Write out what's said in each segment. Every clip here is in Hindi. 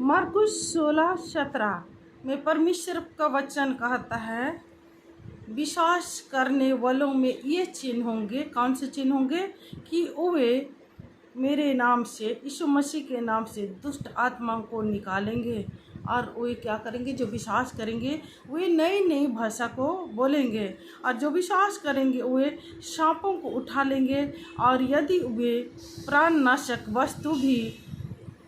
मरकुस 16:17 में परमेश्वर का वचन कहता है, विश्वास करने वालों में ये चिन्ह होंगे। कौन से चिन्ह होंगे? कि वे मेरे नाम से, यीशु मसीह के नाम से दुष्ट आत्माओं को निकालेंगे। और वे क्या करेंगे? जो विश्वास करेंगे वे नई नई भाषा को बोलेंगे। और जो विश्वास करेंगे वे सांपों को उठा लेंगे। और यदि वे प्राणनाशक वस्तु भी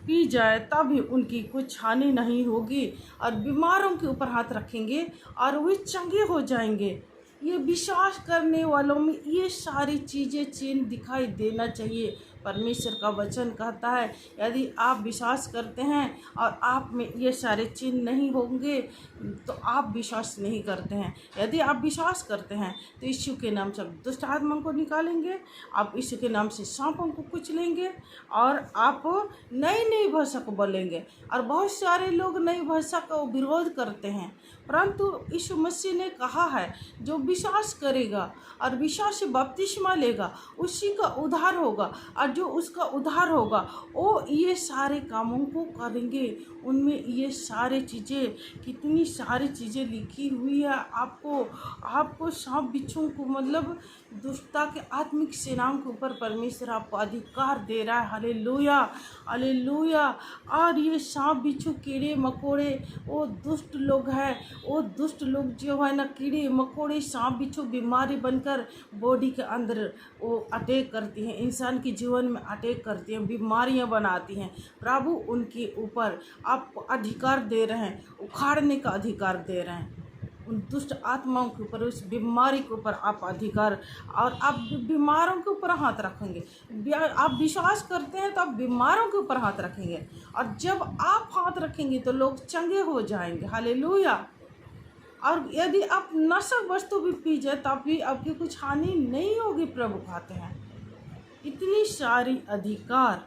पी जाए तब भी उनकी कुछ हानि नहीं होगी। और बीमारों के ऊपर हाथ रखेंगे और वे चंगे हो जाएंगे। ये विश्वास करने वालों में ये सारी चीज़ें चिन्ह दिखाई देना चाहिए। परमेश्वर का वचन कहता है, यदि आप विश्वास करते हैं और आप में ये सारे चिन्ह नहीं होंगे तो आप विश्वास नहीं करते हैं। यदि आप विश्वास करते हैं तो यीशु के नाम से दुष्ट आत्मा को निकालेंगे, आप यीशु के नाम से सांपों को कुचलेंगे और आप नई नई भाषा को बोलेंगे। और बहुत सारे लोग नई भाषा का विरोध करते हैं, परंतु यीशु मसीह ने कहा है जो विश्वास करेगा और विश्वास से बपतिस्मा लेगा उसी का उद्धार होगा। और जो उसका उद्धार होगा वो ये सारे कामों को करेंगे। उनमें ये सारे चीज़ें, कितनी सारी चीज़ें लिखी हुई है। आपको सांप बिच्छू को, मतलब दुष्टता के आत्मिक सेनाओं के ऊपर परमेश्वर आपको अधिकार दे रहा है। Hallelujah, hallelujah. और ये सांप बिच्छू, कीड़े मकोड़े, वो दुष्ट लोग हैं। वो दुष्ट लोग जो है ना, कीड़े मकोड़े, सांप बिच्छू बीमारी बनकर बॉडी के अंदर वो अटैक करती हैं, इंसान के जीवन में अटैक करती हैं, बीमारियां बनाती हैं। प्रभु उनके ऊपर आपको अधिकार दे रहे हैं, उखाड़ने का अधिकार दे रहे हैं। उन दुष्ट आत्माओं के ऊपर, उस बीमारी के ऊपर आप अधिकार, और आप बीमारों के ऊपर हाथ रखेंगे। आप विश्वास करते हैं तो आप बीमारों के ऊपर हाथ रखेंगे, और जब आप हाथ रखेंगे तो लोग चंगे हो जाएंगे। हालेलुया। और यदि आप नशा वस्तु भी पी जाए तब भी आपकी कुछ हानि नहीं होगी, प्रभु कहते हैं। इतनी सारी अधिकार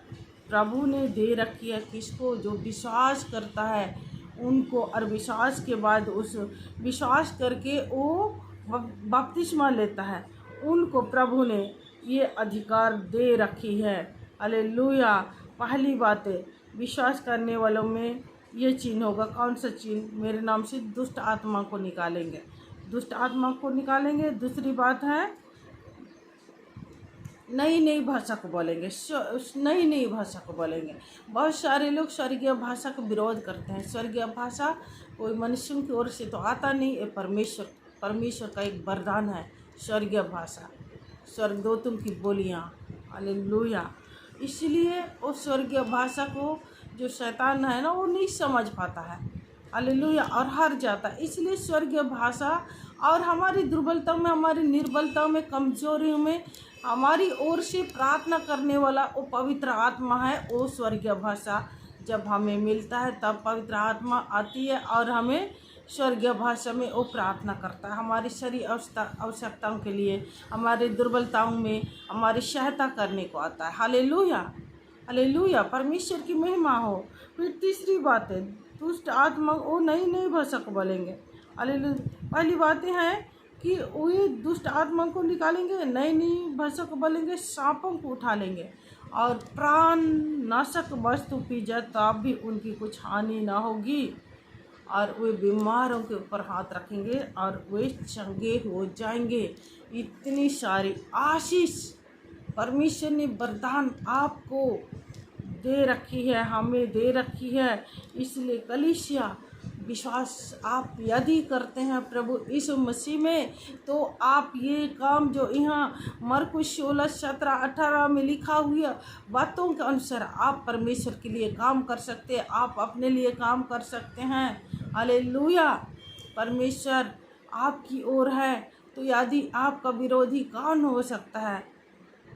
प्रभु ने दे रखी है किसको? जो विश्वास करता है उनको। और विश्वास के बाद उस विश्वास करके वो बपतिस्मा लेता है, उनको प्रभु ने ये अधिकार दे रखी है। हालेलुया। पहली बात है, विश्वास करने वालों में ये चिन्ह होगा। कौन सा चिन्ह? मेरे नाम से दुष्ट आत्मा को निकालेंगे, दुष्ट आत्मा को निकालेंगे। दूसरी बात है, नई नई भाषा को बोलेंगे, नई नई भाषा को बोलेंगे। बहुत सारे लोग स्वर्गीय भाषा का विरोध करते हैं। स्वर्गीय भाषा कोई मनुष्यों की ओर से तो आता नहीं, ये परमेश्वर का एक वरदान है। स्वर्गीय भाषा, स्वर्गदूतों की बोलियाँ। हालेलुया। इसलिए वो स्वर्गीय भाषा को जो शैतान है ना, वो नहीं समझ पाता है। हालेलुया। और हार जाता है। इसलिए स्वर्गीय भाषा, और हमारी दुर्बलता में, हमारी निर्बलता में, कमजोरियों में हमारी ओर से प्रार्थना करने वाला वो पवित्र आत्मा है। वो स्वर्गीय भाषा जब हमें मिलता है तब पवित्र आत्मा आती है और हमें स्वर्गीय भाषा में वो प्रार्थना करता है, हमारी सारी आवश्यकताओं के लिए, हमारी दुर्बलताओं में हमारी सहायता करने को आता है। Hallelujah, hallelujah. परमेश्वर की महिमा हो। फिर तीसरी बात है, दुष्ट आत्मा वो नई नई भाषा को बोलेंगे। हालेलुया। पहली बातें हैं कि वे दुष्ट आत्मा को निकालेंगे, नई नई भाषा को बोलेंगे, सांपों को उठा लेंगे, और प्राण नाशक वस्तु पी जाए तब भी उनकी कुछ हानि ना होगी। और वे बीमारों के ऊपर हाथ रखेंगे और वे चंगे हो जाएंगे। इतनी सारी आशीष परमेश्वर ने वरदान आपको दे रखी है, हमें दे रखी है। इसलिए कलीसिया, विश्वास आप यदि करते हैं प्रभु यीशु मसीह में, तो आप ये काम जो यहाँ मरकुस 16:17-18 में लिखा हुआ बातों के अनुसार आप परमेश्वर के लिए काम कर सकते हैं, आप अपने लिए काम कर सकते हैं। हालेलुया। परमेश्वर आपकी ओर है तो यदि आपका विरोधी कौन हो सकता है?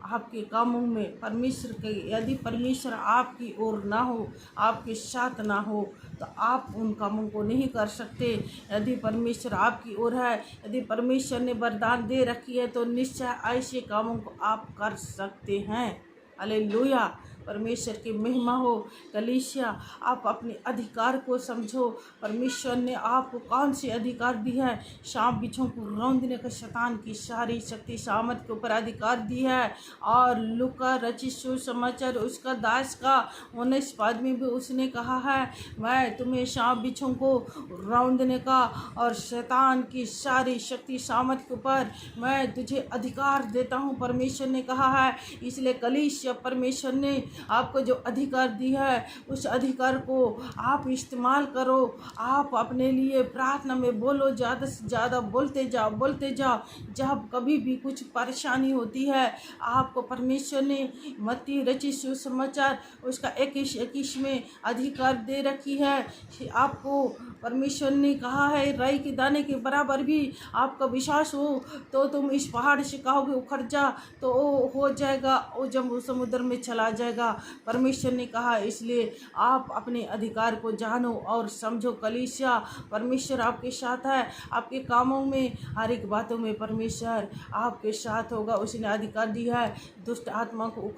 आपके कामों में परमेश्वर के, यदि परमेश्वर आपकी ओर ना हो, आपके साथ ना हो, तो आप उन कामों को नहीं कर सकते। यदि परमेश्वर आपकी ओर है, यदि परमेश्वर ने वरदान दे रखी है, तो निश्चय ऐसे कामों को आप कर सकते हैं। हालेलुया। परमेश्वर की महिमा हो। कलीसिया, आप अपने अधिकार को समझो। परमेश्वर ने आपको कौन सी अधिकार दी है? सांप बिच्छों को रौंदने का शैतान की सारी शक्ति सामर्थ के ऊपर अधिकार दी है। और लूका रचित सुसमाचार उसका दास का 19 पद में भी उसने कहा है, मैं तुम्हें सांप बिच्छों को रौंदने का और शैतान की सारी शक्ति सामर्थ के ऊपर मैं तुझे अधिकार देता हूँ, परमेश्वर ने कहा है। इसलिए कलीसिया, परमेश्वर ने आपको जो अधिकार दी है उस अधिकार को आप इस्तेमाल करो। आप अपने लिए प्रार्थना में बोलो, ज़्यादा से ज़्यादा बोलते जाओ, बोलते जाओ। जब कभी भी कुछ परेशानी होती है, आपको परमेश्वर ने मत्ती रचित सुसमाचार उसका 21 में अधिकार दे रखी है। आपको परमेश्वर ने कहा है, राई के दाने के बराबर भी आपका विश्वास हो तो तुम इस पहाड़ से कहोगे उखड़ जा तो वो हो जाएगा, वो जब समुद्र में चला जाएगा, परमेश्वर ने कहा। इसलिए आप अपने अधिकार को जानो और समझो। कलीसिया, परमेश्वर आपके साथ है। आपके कामों में, हर एक बातों में परमेश्वर आपके साथ होगा। उसने अधिकार दिया है दुष्ट आत्मा को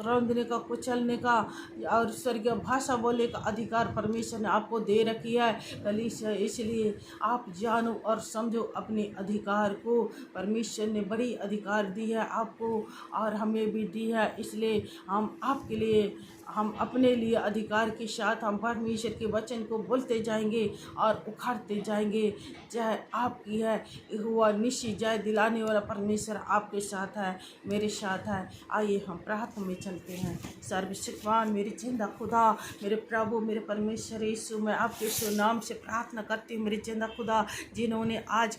रौंदने का, कुचलने का और स्वर्गीय भाषा बोलने का अधिकार परमेश्वर ने आपको दे रखी है। कलीसिया, इसलिए आप जानो और समझो अपने अधिकार को। परमेश्वर ने बड़ी अधिकार दी है आपको और हमें भी दी है। इसलिए हम आपके लिए, हम अपने लिए अधिकार के साथ हम परमेश्वर के वचन को बोलते जाएंगे और उखाड़ते जाएंगे। जय आपकी है। यहोवा निश्चय जय दिलाने वाला परमेश्वर आपके साथ है, मेरे साथ है। आइए हम प्रार्थना में चलते हैं। सर्वशक्तिमान मेरे जिंदा खुदा, मेरे प्रभु, मेरे परमेश्वर यीशु, मैं आपके सुनाम से प्रार्थना करती हूँ। मेरे जिंदा खुदा, जिन्होंने आज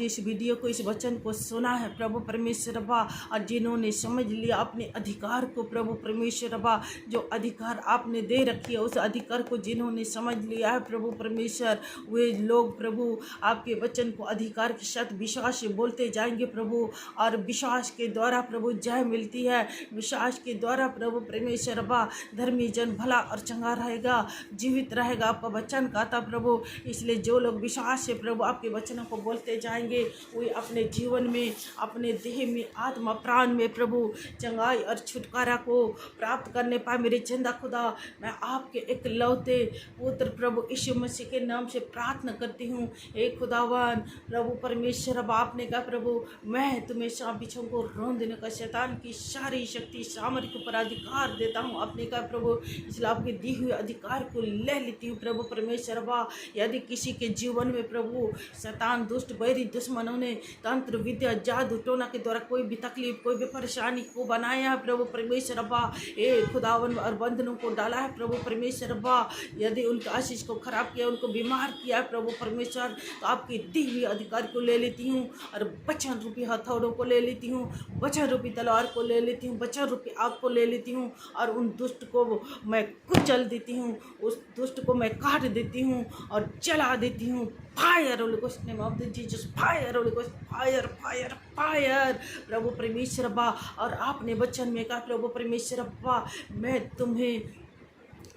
इस वीडियो को, इस वचन को सुना है प्रभु परमेश्वर अब्बा, और जिन्होंने समझ लिया अपने अधिकार को प्रभु परमेश्वर अब्बा, जो अधिकार आपने दे रखी है उस अधिकार को जिन्होंने समझ लिया है प्रभु परमेश्वर, वे लोग प्रभु आपके वचन को अधिकार के साथ विश्वास से बोलते जाएंगे प्रभु। और विश्वास के द्वारा प्रभु जय मिलती है। विश्वास के द्वारा प्रभु परमेश्वर अब्बा, धर्मी जन भला और चंगा रहेगा, जीवित रहेगा, आपका वचन कहता प्रभु। इसलिए जो लोग विश्वास से प्रभु आपके वचनों को बोलते जाएंगे, वे अपने जीवन में, अपने देह में, आत्मा प्राण में प्रभु चंगाई और छुटकारा को प्राप्त करने पाए। मेरे जिंदा खुदा, मैं आपके इकलौते पुत्र प्रभु यीशु मसीह के नाम से प्रार्थना करती हूँ। हे खुदावन प्रभु परमेश्वर, अब आपने कहा प्रभु, मैं तुम्हें सांप बिच्छों को रौंदने का, शैतान की सारी शक्ति सामर्थ्य पर अधिकार देता हूँ। आपने कहा प्रभु, इसलिए आपके दी हुए अधिकार को ले लेती हूँ प्रभु परमेश्वर। यदि किसी के जीवन में प्रभु शैतान, दुष्ट बैरी दुश्मनों ने तंत्र विद्या जादू टोना के द्वारा कोई भी तकलीफ, कोई भी परेशानी को बनाया है प्रभु परमेश्वर अब्बा, ए खुदावन, और बंधनों को डाला है प्रभु परमेश्वर अब्बा, यदि उनके आशीष को खराब किया, उनको बीमार किया है प्रभु परमेश्वर, तो आपकी दी हुई अधिकार को ले लेती हूँ और वचन रूपी हथौड़ों को ले लेती हूँ, वचन रूपी तलवार को ले लेती हूँ, वचन रूपी आग को ले लेती हूँ और उन दुष्ट को मैं कुचल देती हूँ, उस दुष्ट को मैं काट देती हूँ और जला देती हूँ। Fire holy ghost, name of the Jesus, fire holy ghost, fire fire fire प्रभु परमेश्वर अब्बा। और आपने वचन में कहा प्रभु परमेश्वर अब्बा, मैं तुम्हें,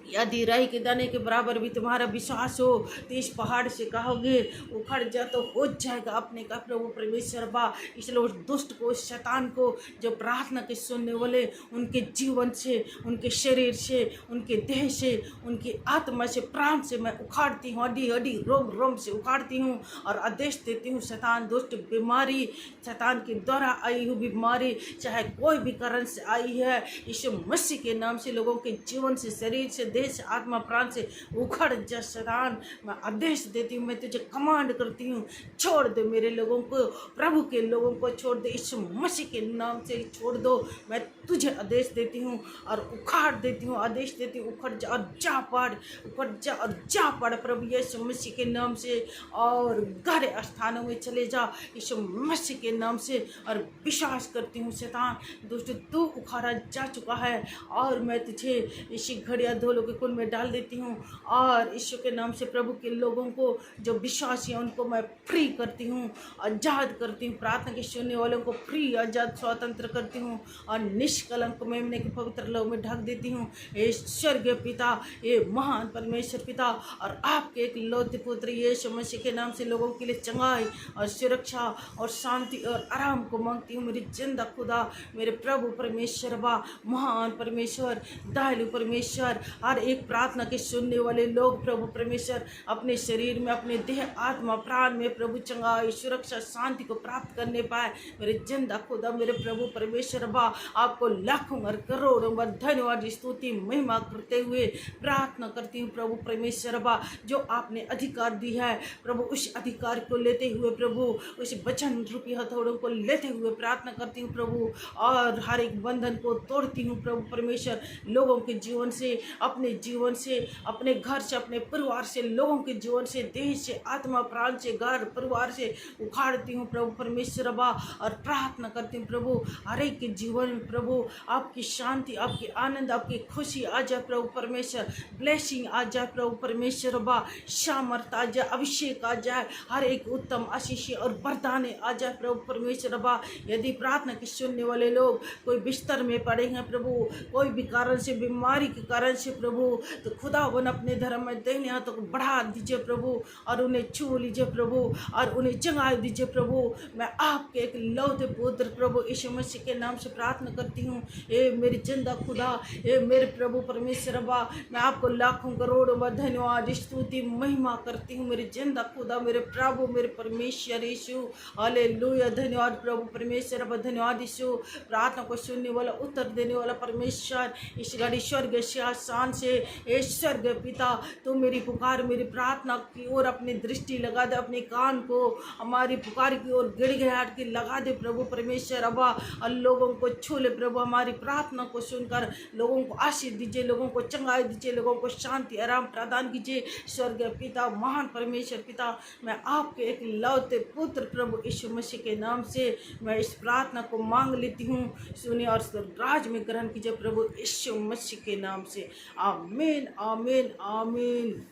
यदि राई के दाने के बराबर भी तुम्हारा विश्वास हो तो इस पहाड़ से कहोगे उखड़ जा तो हो जाएगा। आपने कहा प्रभु परमेश्वर अब्बा, इसलिए उस दुष्ट को, उस शैतान को, जो प्रार्थना के सुनने वाले, उनके जीवन से, उनके शरीर से, उनके देह से, उनकी आत्मा से, प्राण से मैं उखाड़ती हूँ, हड्डी हड्डी रोम रोम से उखाड़ती हूँ और आदेश देती हूँ, शैतान, दुष्ट बीमारी, शैतान के द्वारा आई हुई बीमारी, चाहे कोई भी कारण से आई है, यीशु मसीह के नाम से लोगों के जीवन से, शरीर से, देह से, आत्मा प्राण से उखड़ जा शैतान। मैं आदेश देती हूँ, मैं तुझे कमांड करती हूँ, छोड़ दो मेरे लोगों को, प्रभु के लोगों को छोड़ दो, यीशु मसीह के नाम से छोड़ दो। मैं तुझे आदेश देती हूँ और उखाड़ देती हूँ, आदेश देती हूँ, उखड़ जा और जा पड़, उखड़ जा और जा पड़ प्रभु यीशु मसीह के नाम से, और गहरे स्थानों में चले जा यीशु मसीह के नाम से। और विश्वास करती हूँ शैतान, दुष्ट, तू उखाड़ा जा चुका है और मैं तुझे इसी घड़िया धोलो के कुल में डाल देती हूँ और यीशु के नाम से प्रभु के लोगों को जो विश्वासी हैं उनको मैं फ्री करती हूँ, आज़ाद करती हूँ। प्रार्थना के सुनने वालों को फ्री, आज़ाद, स्वतंत्र करती हूँ और निष्कलंक मेमने के पवित्र लहू में ढक देती हूँ। ये स्वर्गीय पिता, ये महान परमेश्वर पिता और आपके एक लौते पुत्र यीशु मसीह के नाम से लोगों के लिए चंगाई और सुरक्षा और शांति और आराम को मांगती हूँ। मेरी जिंदा खुदा, मेरे प्रभु परमेश्वर बा, महान परमेश्वर, दयालु परमेश्वर, हर एक प्रार्थना के सुनने वाले लोग प्रभु परमेश्वर अपने शरीर में, अपने देह, आत्मा, प्राण में प्रभु चंगाई, सुरक्षा, शांति को प्राप्त करने पाए। मेरे जिंदा खुदा, मेरे प्रभु परमेश्वर बा, आपको लाखों और करोड़ों बार धन्यवाद, स्तुति, महिमा करते हुए प्रार्थना करती हूँ प्रभु परमेश्वर बा, जो आपने अधिकार दी है प्रभु, उस अधिकार को लेते हुए प्रभु, उस वचन रूपी हथौड़ों को लेते हुए प्रार्थना करती हूँ प्रभु, और हर एक बंधन को तोड़ती हूँ प्रभु परमेश्वर। लोगों के जीवन से, अपने जीवन से, अपने घर से, अपने परिवार से, लोगों के जीवन से, देह से, आत्मा, प्राण से, घर परिवार से उखाड़ती हूँ प्रभु परमेश्वर बा, और प्रार्थना करती हूँ प्रभु हर एक के जीवन में प्रभु आपकी शांति, आपकी आनंद, आपकी खुशी आ जाए प्रभु परमेश्वर, ब्लेसिंग आ जाए प्रभु परमेश्वर बा, सामर्थ आ जाए, अभिषेक आ जाए, हर एक उत्तम आशीष और वरदान आ जाए प्रभु परमेश्वर बा। यदि प्रार्थना के सुनने वाले लोग कोई बिस्तर में पड़े हैं प्रभु, कोई भी कारण से, बीमारी के कारण से प्रभु, तो खुदावन अपने धर्म में दाहिने हाथों को बढ़ा दीजिए प्रभु, और उन्हें छू लीजिए प्रभु, और उन्हें चंगा दीजिए प्रभु। मैं आपके एक लौते पुत्र प्रभु यीशु मसीह के नाम से प्रार्थना करती हूँ। ए मेरी जिंदा खुदा, ए मेरे प्रभु परमेश्वर बा, मैं आपको लाखों करोड़ों बार धन्यवाद, स्तुति, महिमा करती हूँ। मेरे जिंदा खुदा, मेरे प्रभु, मेरे परमेश्वर यीशु, हालेलुया। धन्यवाद प्रभु परमेश्वर बा, धन्यवाद यीशु। प्रार्थना को सुनने वाला, उत्तर देने वाला परमेश्वर, इस घड़ी स्वर्ग से, आसान से, ए स्वर्ग पिता, तो मेरी पुकार, मेरी प्रार्थना की ओर अपनी दृष्टि लगा दे, अपने कान को हमारी पुकार की ओर गिड़गिड़ाहट की लगा दे प्रभु परमेश्वर अब्बा, और लोगों को छू ले प्रभु। हमारी प्रार्थना को सुनकर लोगों को आशीष दीजिए, लोगों को चंगाई दीजिए, लोगों को शांति, आराम प्रदान कीजिए स्वर्ग पिता, महान परमेश्वर पिता। मैं आपके एक लौते पुत्र प्रभु यीशु मसीह के नाम से मैं इस प्रार्थना को मांग लेती हूँ, सुनिए और राज में ग्रहण कीजिए प्रभु यीशु मसीह के नाम से, आमीन, आमीन, आमीन।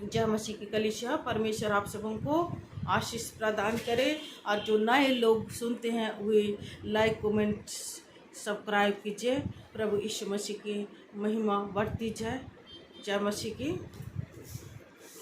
जय मसीह की कलीसिया, परमेश्वर आप सबों को आशीष प्रदान करे, और जो नए लोग सुनते हैं वे लाइक, कमेंट, सब्सक्राइब कीजिए। प्रभु यीशु मसीह की महिमा बढ़ती जाए। जय मसीह की।